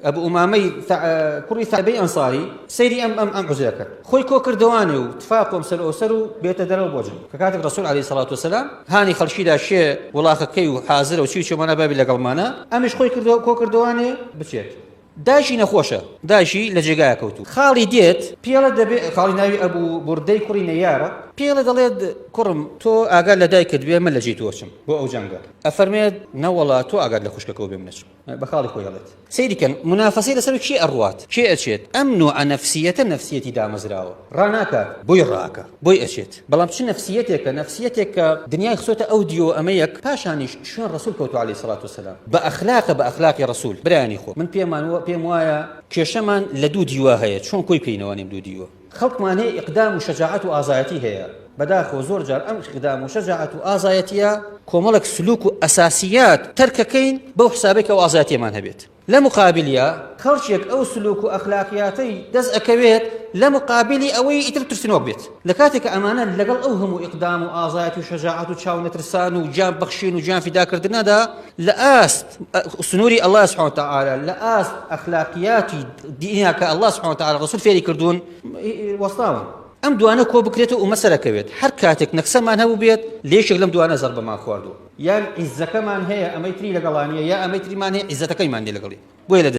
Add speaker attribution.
Speaker 1: أبو أمامي كوري ثعبي أنصاري سيري أم عزيكت خوي كوكر دواني وتفاقم سلو سلو بيت درو بوجن ككاتب الرسول عليه الصلاة والسلام هاني خلشي دا شيء والله كي وحاضر وشيء ما بابي لقلمانا أمش خوي كوكر دواني بتشيت داجي نخوشة داجي لجيجايا كوتو خالي ديت بيلا دبي خالي ناوي أبو بردي كوري نيارة بيلا دليد كرم تو أقل لدايك دبي من لجيت وشم بو أو جنجا أفرميد نولا تو أقل لخوشك كوبي منش بخالي خوي غلط سيدي كان منافسة لسلوك شيء الروات شيء أشيت أمنو عن نفسية دا مزراوة راناكا بوي راكا بوي أشيت بلام شو نفسيتك دنيا خصوته أوديو أميك باشاني شلون الرسول كوتو عليه الصلاة والسلام بأخلاق يا رسول براني خو من بيموايا كيشمان لدو ديوا هي شلون كوي بينواني بدو ديوا خلق ماني إقدام وشجاعة وآزايتي هي بداخل زور جار أمش إقدام وشجاعة وآزايتيا كوملك سلوك أساسيات ترككين بو حسابك وآزايتي مان هبيت لمقابليا خرجك أو سلوك أخلاقياتي دز أكويت لمقابلي أوي يترسنوك بيت لكاتك أمانة لقل أوهم إقدام وآزايتي وشجاعة وشاونة رسان وجان بخشين وجان في ذاكر دنادا لآست سنوري الله سبحانه وتعالى لآست أخلاقياتي دينها كالله سبحانه وتعالى الرسول فيري كردون وصلاهم أم دوانا كو بكريتو ومسألة كبيت حركاتك نكسمان هبو بيت ليش لم دوانا زربة ما خواردو يا عزك مان هي أميتري لقلانية يا أميتري مان هي عزتك يمان دي لقلي